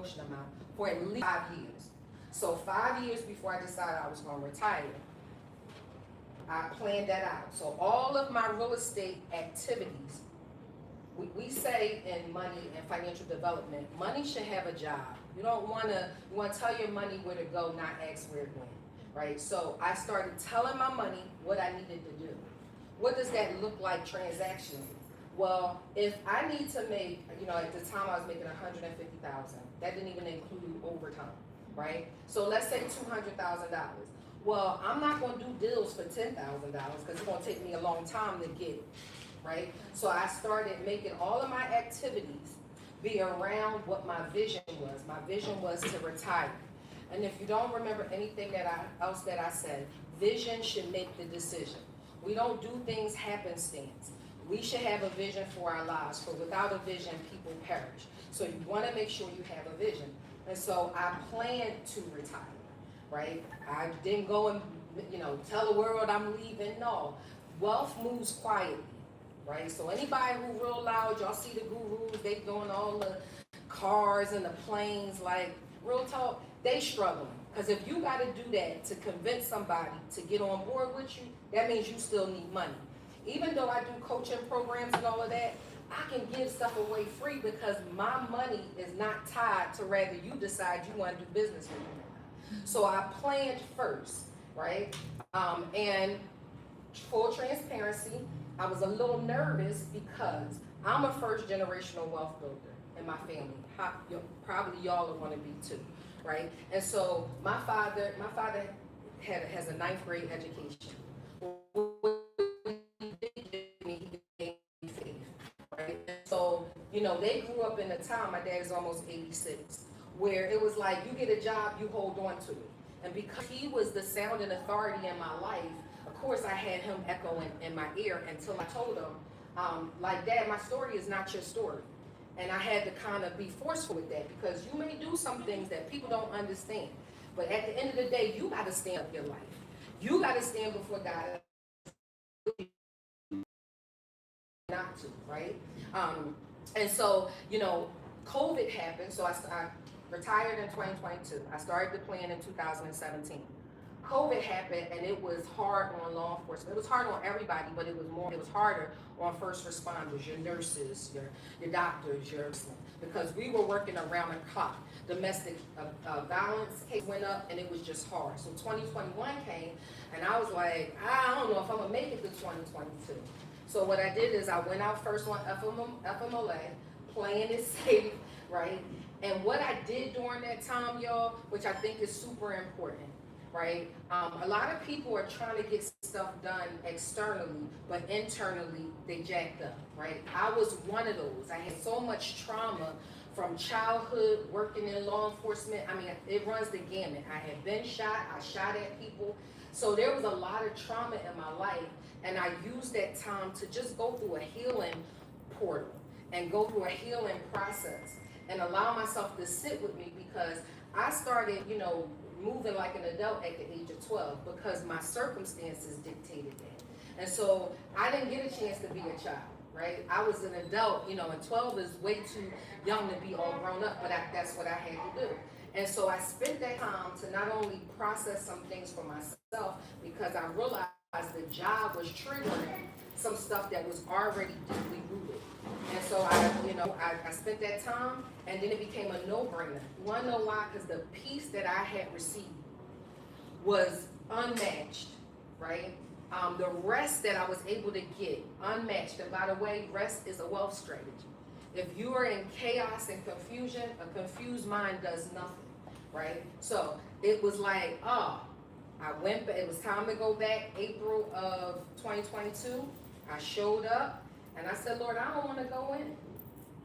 portion amount for at least 5 years. So 5 years before I decided I was going to retire, I planned that out. So all of my real estate activities, we say in money and financial development, money should have a job. You want to tell your money where to go, not ask where it went, right? So I started telling my money what I needed to do. What does that look like transactionally? Well, if I need to make, at the time I was making $150,000. That didn't even include overtime, right? So let's say $200,000. Well, I'm not going to do deals for $10,000 because it's going to take me a long time to get it, right? So I started making all of my activities be around what my vision was. My vision was to retire. And if you don't remember anything else that I said, vision should make the decision. We don't do things happenstance. We should have a vision for our lives, for without a vision, people perish. So you want to make sure you have a vision. And so I planned to retire, right? I didn't go and, tell the world I'm leaving. No, wealth moves quietly, right? So anybody who real loud, y'all see the gurus, they doing all the cars and the planes, like real talk, they struggling. Because if you got to do that to convince somebody to get on board with you, that means you still need money. Even though I do coaching programs and all of that, I can give stuff away free because my money is not tied to rather you decide you want to do business with me. So I planned first, right? And full transparency, I was a little nervous because I'm a first generational wealth builder in my family. Probably y'all are going to be too, right? And so my father has a 9th grade education. Right? So, they grew up in a time, my dad is almost 86, where it was like, you get a job, you hold on to it. And because he was the sounding authority in my life, of course I had him echoing in my ear until I told him, like, Dad, my story is not your story. And I had to kind of be forceful with that because you may do some things that people don't understand. But at the end of the day, you got to stand up your life. You got to stand before God. Not to, right? And so, COVID happened, so I retired in 2022. I started the plan in 2017. COVID happened, and it was hard on law enforcement. It was hard on everybody, but it was harder on first responders, your nurses, your doctors, because we were working around the clock. Domestic violence case went up, and it was just hard. So 2021 came, and I was like, I don't know if I'm gonna make it to 2022. So what I did is I went out first on FMLA, playing it safe, right? And what I did during that time, y'all, which I think is super important, right? A lot of people are trying to get stuff done externally, but internally they jacked up, right? I was one of those. I had so much trauma from childhood, working in law enforcement. I mean, it runs the gamut. I had been shot, I shot at people. So there was a lot of trauma in my life, and I used that time to just go through a healing portal and go through a healing process and allow myself to sit with me because I started, moving like an adult at the age of 12 because my circumstances dictated that. And so I didn't get a chance to be a child, right? I was an adult, and 12 is way too young to be all grown up, but that's what I had to do. And so I spent that time to not only process some things for myself because I realized the job was triggering some stuff that was already deeply rooted. And so I spent that time, and then it became a no-brainer. You want to know why? Because the peace that I had received was unmatched, right? The rest that I was able to get, unmatched. And by the way, rest is a wealth strategy. If you are in chaos and confusion, a confused mind does nothing, right? So it was like, I went back, it was time to go back, April of 2022. I showed up, and I said, Lord, I don't want to go in.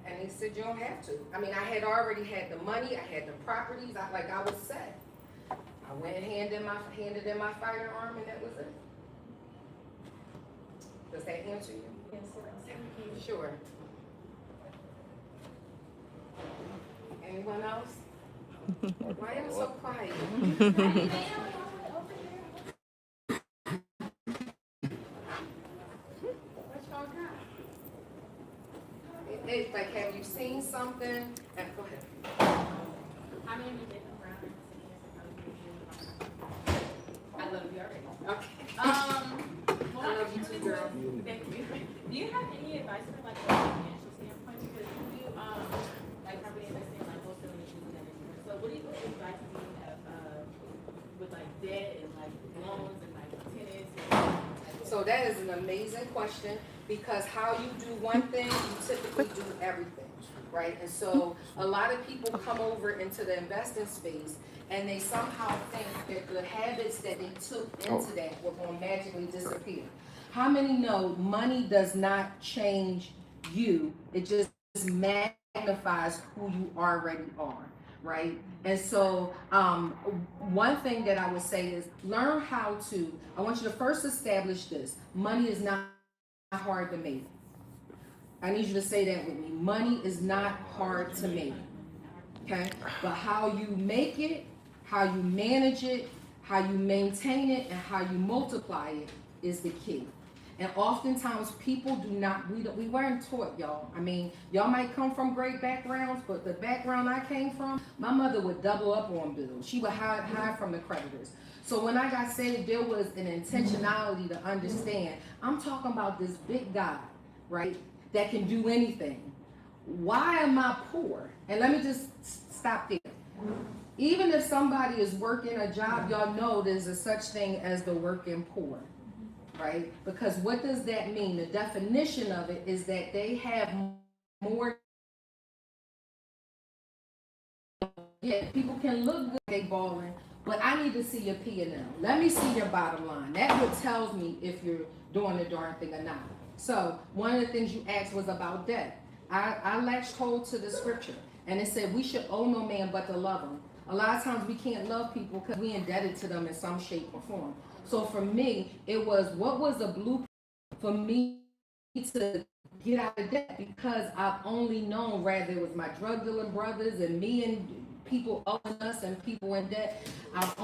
And he said, you don't have to. I mean, I had already had the money, I had the properties, I was set. I went and handed in my firearm, and that was it. Does that answer you? Yes, sir. Sure. Anyone else? Why am I so quiet? What y'all got? It's like, have you seen something? And go ahead. How many of you live around in the city as a I love you already. Okay. Well, I love you too, girl. Thank you. Do you have any advice for like a financial standpoint? Because you like probably investing in like wholesale and and everything. So what advice do you have with like debt and like loans and like tenants? So that is an amazing question, because how you do one thing, you typically do everything, right? And so a lot of people come over into the investing space and they somehow think that the habits that they took into that were going to magically disappear. How many know money does not change you? It just magnifies who you already are, right? And so one thing that I would say is learn how to, I want you to first establish this. Money is not hard to make. I need you to say that with me. Money is not hard to make, okay? But how you make it, how you manage it, how you maintain it, and how you multiply it is the key. And oftentimes people do not, we weren't taught, y'all. I mean, y'all might come from great backgrounds, but the background I came from, my mother would double up on bills. She would hide from the creditors. So when I got saved, there was an intentionality to understand, I'm talking about this big God, right, that can do anything. Why am I poor? And let me just stop there. Even if somebody is working a job, y'all know there's a such thing as the working poor, right? Because what does that mean? The definition of it is that they have more. Yeah, people can look good, they balling, but I need to see your P&L. Let me see your bottom line. That what tells me if you're doing the darn thing or not. So one of the things you asked was about debt. I latched hold to the scripture, and it said we should owe no man but to love him. A lot of times we can't love people because we indebted to them in some shape or form. So for me, it was, what was the blueprint for me to get out of debt? Because I've only known, rather it was my drug dealing brothers and me and people owing us and people in debt. I had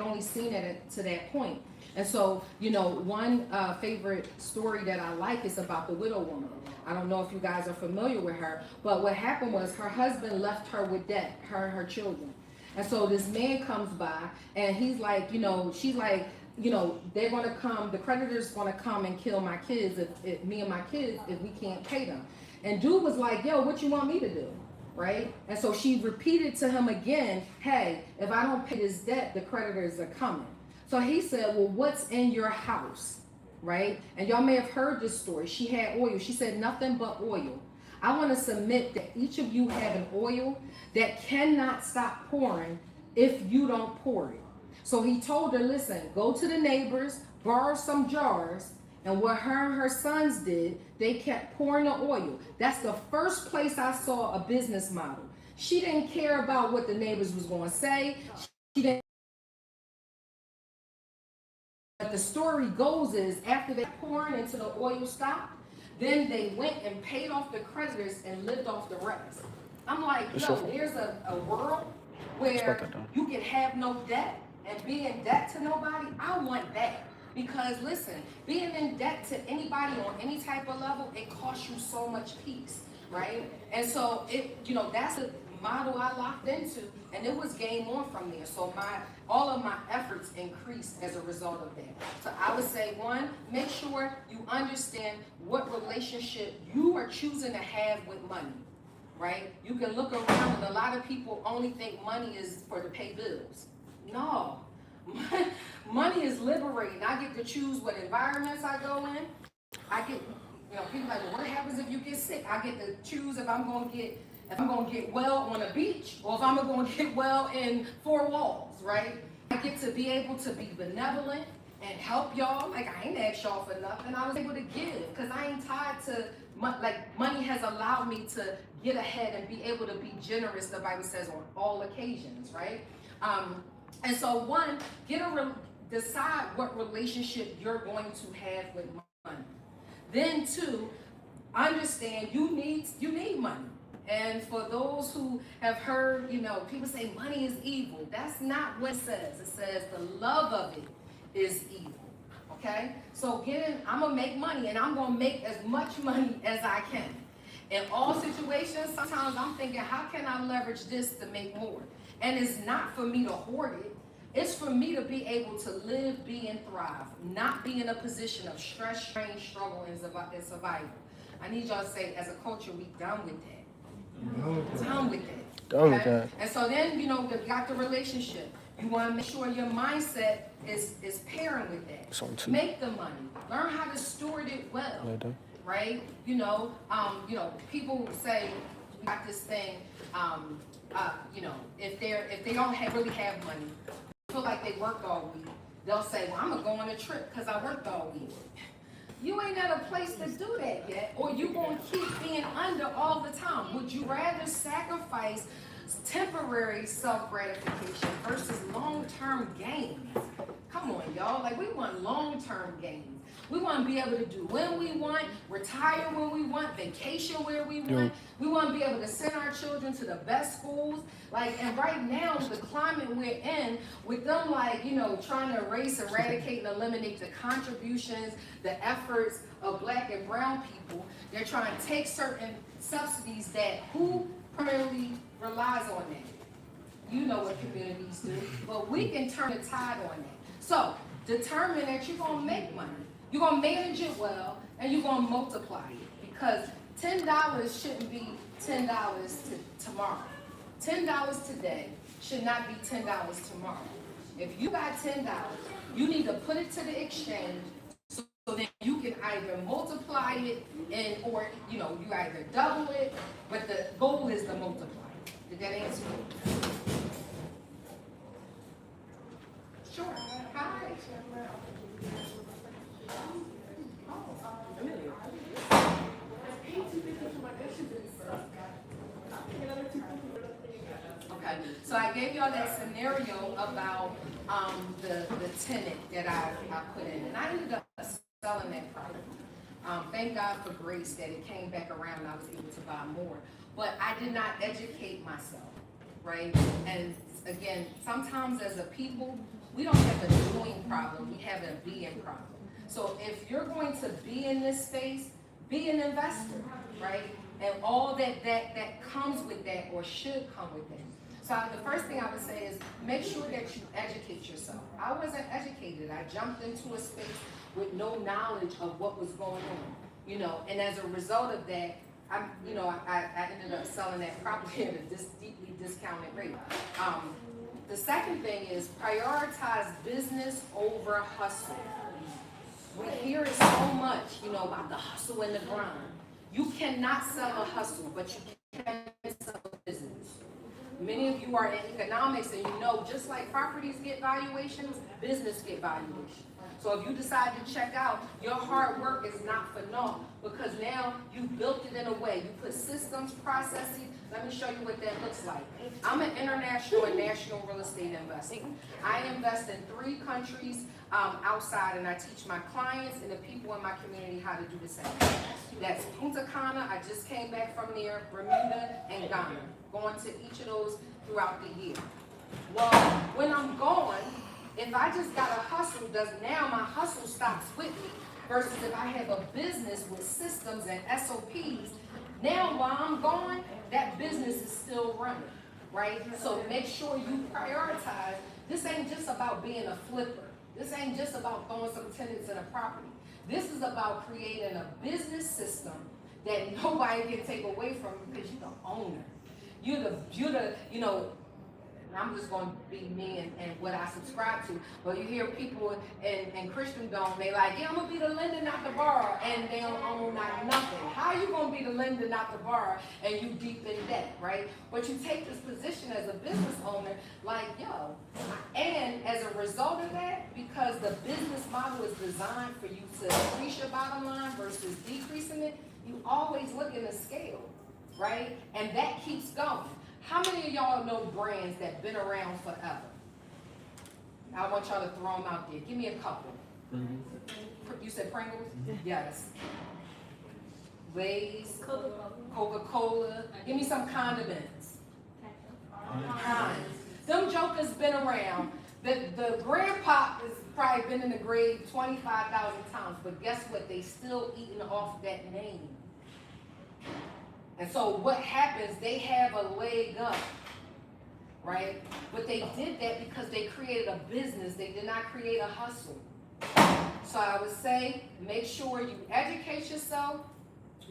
only seen it to that point. And so, you know, one favorite story that I like is about the widow woman. I don't know if you guys are familiar with her, but what happened was her husband left her with debt, her and her children. And so this man comes by and he's like, you know, she's like, you know, they're going to come, the creditors going to come and kill my kids, if me and my kids, if we can't pay them. And dude was like, yo, what you want me to do? Right? And so she repeated to him again, hey, if I don't pay this debt, the creditors are coming. So he said, well, what's in your house? Right? And y'all may have heard this story. She had oil. She said nothing but oil. I want to submit that each of you have an oil that cannot stop pouring if you don't pour it. So he told her, listen, go to the neighbors, borrow some jars. And what her and her sons did, they kept pouring the oil. That's the first place I saw a business model. She didn't care about what the neighbors was going to say. She didn't. But the story goes is after they pouring until the oil stopped, then they went and paid off the creditors and lived off the rest. I'm like, yo, there's a world where you can have no debt and be in debt to nobody. I want that. Because listen, being in debt to anybody on any type of level, it costs you so much peace, right? And so it, you know, that's the model I locked into, and it was game on from there. So all of my efforts increased as a result of that. So I would say, one, make sure you understand what relationship you are choosing to have with money, right? You can look around and a lot of people only think money is for to pay bills. No. Money is liberating. I get to choose what environments I go in. I get, you know, people like, well, what happens if you get sick? I get to choose if I'm going to get well on a beach or if I'm going to get well in four walls, right? I get to be able to be benevolent and help y'all. Like, I ain't asked y'all for nothing. I was able to give because I ain't tied to, like, money has allowed me to get ahead and be able to be generous, the Bible says, on all occasions, right? And so one, decide what relationship you're going to have with money. Then two, understand you need money. And for those who have heard, you know, people say money is evil. That's not what it says. It says the love of it is evil. Okay? So I'm gonna make money and I'm gonna make as much money as I can. In all situations, sometimes I'm thinking, how can I leverage this to make more? And it's not for me to hoard it. It's for me to be able to live, be, and thrive, not be in a position of stress, strain, struggle, and survival. I need y'all to say, as a culture, we done with that. Done with that. Done with that. And so then, you got the relationship. You want to make sure your mindset is pairing with that. Make the money. Learn how to steward it well. Right? People say we got this thing. If they don't really have money, feel like they worked all week, they'll say, well, I'm gonna go on a trip because I worked all week. You ain't at a place to do that yet, or you gonna keep being under all the time. Would you rather sacrifice temporary self-gratification versus long-term gains? Come on, y'all. Like, we want long-term gains. We want to be able to do when we want, retire when we want, vacation where we want. We want to be able to send our children to the best schools. And right now, the climate we're in, with them trying to erase, eradicate, and eliminate the contributions, the efforts of Black and brown people, they're trying to take certain subsidies that who primarily relies on that. You know what communities do, but we can turn the tide on that. So determine that you're gonna make money. You're gonna manage it well, and you're gonna multiply it, because $10 shouldn't be $10 tomorrow. $10 today should not be $10 tomorrow. If you got $10, you need to put it to the exchange so that you can either multiply it or you either double it, but the goal is to multiply. Did that answer you? Sure. Hi. Okay, so I gave y'all that scenario about the tenant that I put in, and I ended up selling that property. Thank God for grace that it came back around and I was able to buy more. But I did not educate myself, right? And again, sometimes as a people, we don't have a doing problem, we have a being problem. So if you're going to be in this space, be an investor, right? And all that comes with that, or should come with that. So the first thing I would say is make sure that you educate yourself. I wasn't educated. I jumped into a space with no knowledge of what was going on, and as a result of that, I ended up selling that property at a deeply discounted rate. The second thing is prioritize business over hustle. We hear it so much, about the hustle and the grind. You cannot sell a hustle, but you can sell a business. Many of you are in economics, and just like properties get valuations, business get valuations. So if you decide to check out, your hard work is not for naught, because now you built it in a way. You put systems, processes. Let me show you what that looks like. I'm an international and national real estate investor. I invest in 3 countries outside, and I teach my clients and the people in my community how to do the same. That's Punta Cana, I just came back from there, Bermuda, and Ghana. Going to each of those throughout the year. Well, when I'm gone, if I just got a hustle, now my hustle stops with me, versus if I have a business with systems and SOPs, now while I'm gone, that business is still running, right? So make sure you prioritize. This ain't just about being a flipper. This ain't just about throwing some tenants in a property. This is about creating a business system that nobody can take away from you, because you're the owner. You're the I'm just going to be me and what I subscribe to. But you hear people in Christendom, they like, yeah, I'm going to be the lender, not the borrower, and they don't own nothing. How are you going to be the lender, not the borrower, and you deep in debt, right? But you take this position as a business owner, like, and as a result of that, because the business model is designed for you to increase your bottom line versus decreasing it, you always look in the scale, right? And that keeps going. How many of y'all know brands that been around forever? I want y'all to throw them out there. Give me a couple. You said Pringles? Yes. Lay's, Coca-Cola. Give me some condiments. Heinz. Them jokers been around. The grandpa has probably been in the grave 25,000 times, but guess what? They still eating off that name. And so what happens, they have a leg up, right? But they did that because they created a business. They did not create a hustle. So I would say, make sure you educate yourself.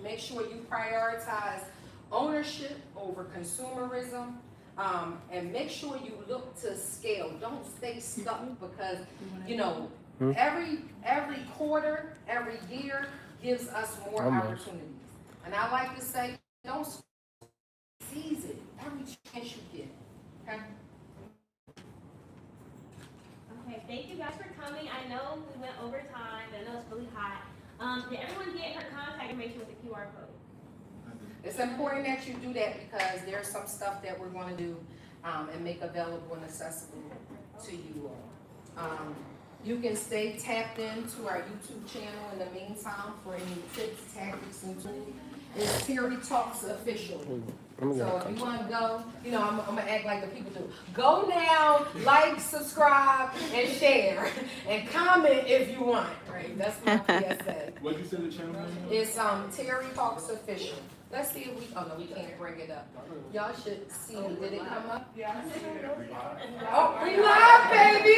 Make sure you prioritize ownership over consumerism. And make sure you look to scale. Don't stay stuck because, you know, every quarter, every year gives us more opportunities. And I like to say, don't seize it every chance you get. Okay? Okay, thank you guys for coming. I know we went over time. I know it's really hot. Did everyone get her contact information with the QR code? It's important that you do that because there's some stuff that we're going to do and make available and accessible to you all. You can stay tapped into our YouTube channel in the meantime for any tips, tactics, and tools. It's Terri Talks Official. So if you want to go, you know, I'm going to act like the people do. Go now, like, subscribe, and share. And comment if you want, right? That's my PSA. What'd you say the channel name was? It's Terri Talks Official. Let's see if we, oh no, we can't bring it up. Y'all should see, did it come up? Yeah. Oh, we live, baby!